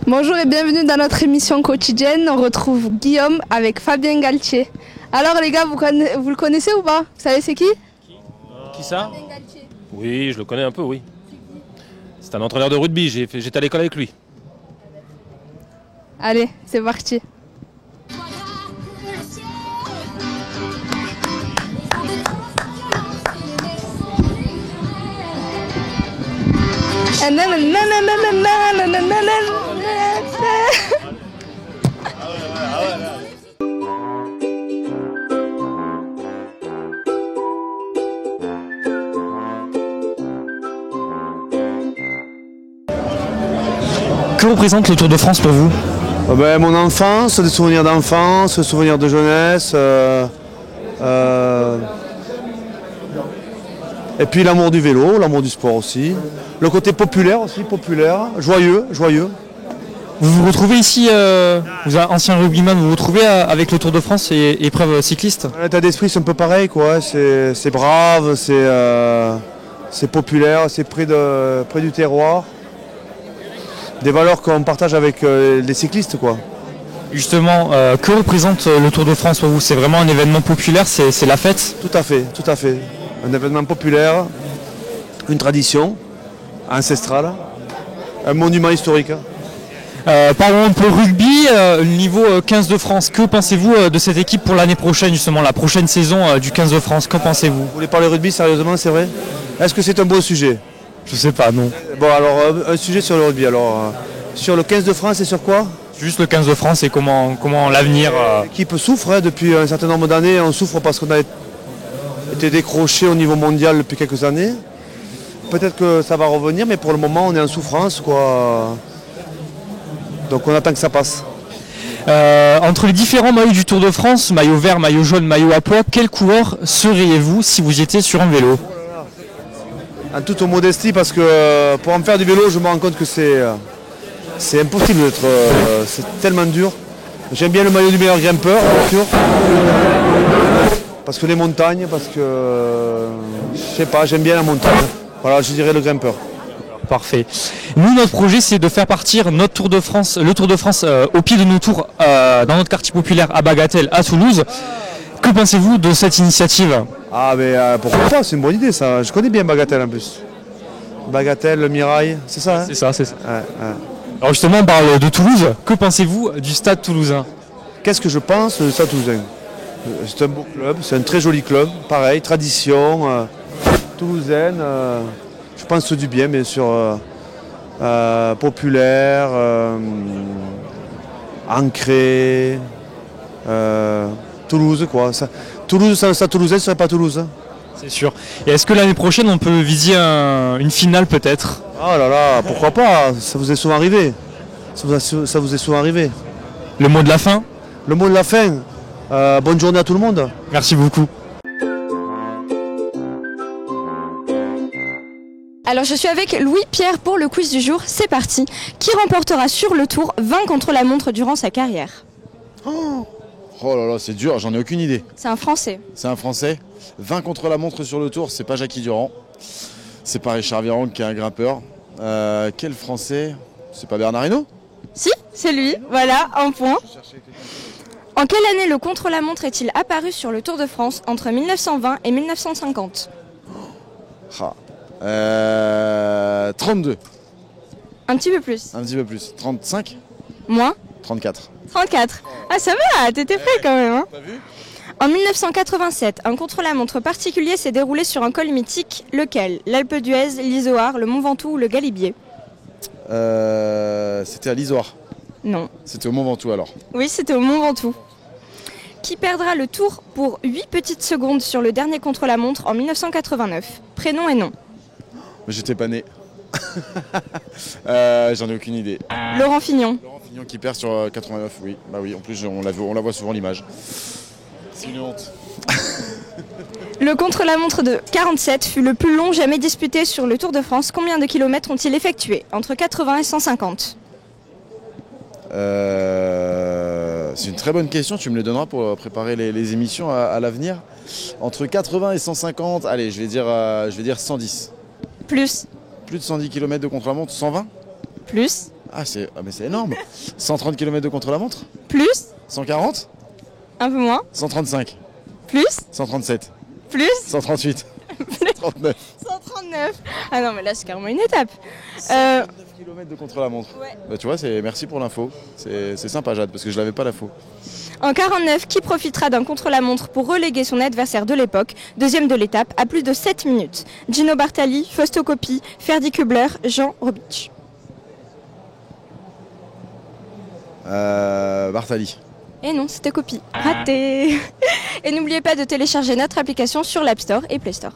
Bonjour et bienvenue dans notre émission quotidienne. On retrouve Guillaume avec Fabien Galtier. Alors les gars, vous le connaissez ou pas? Vous savez c'est qui? Qui ça? Fabien Galtier. Oui, je le connais un peu, oui. C'est un entraîneur de rugby, j'étais à l'école avec lui. Allez, c'est parti. Que représente le Tour de France pour vous? Mon enfance, des souvenirs d'enfance, des souvenirs de jeunesse. Et puis l'amour du vélo, l'amour du sport aussi. Le côté populaire aussi, joyeux. Vous vous retrouvez ici, vous êtes ancien rugbyman, vous vous retrouvez avec le Tour de France et épreuve cycliste? L'état d'esprit c'est un peu pareil, quoi. C'est brave, c'est populaire, c'est près du terroir. Des valeurs qu'on partage avec les cyclistes, quoi. Justement, que représente le Tour de France pour vous? C'est vraiment un événement populaire, c'est la fête? Tout à fait. Un événement populaire, une tradition ancestrale, un monument historique. Parlons un peu rugby, niveau 15 de France. Que pensez-vous de cette équipe pour l'année prochaine, justement, la prochaine saison du 15 de France? Qu'en pensez-vous? Vous voulez parler rugby sérieusement, c'est vrai? Est-ce que c'est un beau sujet? Je sais pas, non. Bon, alors, un sujet sur le rugby. Alors, sur le 15 de France et sur quoi? Juste le 15 de France et comment l'avenir... L'équipe souffre, depuis un certain nombre d'années. On souffre parce qu'on a été décroché au niveau mondial depuis quelques années. Peut-être que ça va revenir, mais pour le moment, on est en souffrance, quoi. Donc on attend que ça passe. Entre les différents maillots du Tour de France, maillot vert, maillot jaune, maillot à pois, quel coureur seriez-vous si vous étiez sur un vélo? En toute modestie, parce que pour en faire du vélo, je me rends compte que c'est impossible d'être. C'est tellement dur. J'aime bien le maillot du meilleur grimpeur, bien sûr. Parce que les montagnes, parce que. Je sais pas, j'aime bien la montagne. Voilà, je dirais le grimpeur. Parfait. Nous, notre projet, c'est de faire partir le Tour de France au pied de nos tours dans notre quartier populaire à Bagatelle, à Toulouse. Que pensez-vous de cette initiative? Ah, mais pourquoi pas, c'est une bonne idée ça. Je connais bien Bagatelle en plus. Bagatelle, le Mirail, c'est ça, hein? C'est ça. Ouais. Alors justement, on parle de Toulouse. Que pensez-vous du stade toulousain? Qu'est-ce que je pense de ça toulousain? C'est un beau club, c'est un très joli club. Pareil, tradition toulousaine. Je pense du bien, bien sûr. Populaire, ancré. Toulouse, quoi. Toulouse, sans ça toulousain, ce serait pas Toulouse. Hein. C'est sûr. Et est-ce que l'année prochaine, on peut viser une finale peut-être? Oh là là, pourquoi pas? Ça vous est souvent arrivé. Ça vous est souvent arrivé. Le mot de la fin? Le mot de la fin. Bonne journée à tout le monde. Merci beaucoup. Alors je suis avec Louis-Pierre pour le quiz du jour, c'est parti. Qui remportera sur le tour 20 contre-la-montre durant sa carrière? Oh là là, c'est dur, j'en ai aucune idée. C'est un Français. C'est un Français. 20 contre-la-montre sur le tour, c'est pas Jackie Durand. C'est pas Richard Virenque qui est un grimpeur. Quel Français? C'est pas Bernard Hinault? Si, c'est lui, voilà, un point. En quelle année le contre-la-montre est-il apparu sur le Tour de France entre 1920 et 1950? 32. Un petit peu plus. Un petit peu plus. 35? Moins? 34. 34. Ah ça va, t'étais prêt quand même. Hein. T'as vu? En 1987, un contre-la-montre particulier s'est déroulé sur un col mythique, lequel? L'Alpe d'Huez, l'Izoard, le Mont Ventoux ou le Galibier? C'était à l'Isoire. Non. C'était au Mont Ventoux alors. Oui, c'était au Mont Ventoux. Qui perdra le tour pour 8 petites secondes sur le dernier contre-la-montre en 1989? Prénom et nom. Mais j'étais pas né. J'en ai aucune idée. Laurent Fignon. Laurent Fignon qui perd sur 89, oui. Bah oui, en plus on la voit souvent l'image. C'est une honte. Le contre-la-montre de 47 fut le plus long jamais disputé sur le Tour de France. Combien de kilomètres ont-ils effectué? Entre 80 et 150. C'est une très bonne question, tu me les donneras pour préparer les émissions à l'avenir. Entre 80 et 150, allez, je vais dire 110. Plus. Plus de 110 km de contre-la-montre, 120? Plus. mais c'est énorme. 130 km de contre-la-montre. Plus, 140. un peu moins, 135. plus, 137. plus, 138. 139. 139. Ah non, mais là, c'est carrément une étape. 139 km de contre-la-montre. Ouais. Bah, tu vois, merci pour l'info. C'est sympa, Jade, parce que je l'avais pas l'info. En 49, qui profitera d'un contre-la-montre pour reléguer son adversaire de l'époque, deuxième de l'étape, à plus de 7 minutes? Gino Bartali, Fausto Coppi, Ferdi Kubler, Jean Robic. Bartali. Et non, c'était Coppi. Raté. Et n'oubliez pas de télécharger notre application sur l'App Store et Play Store.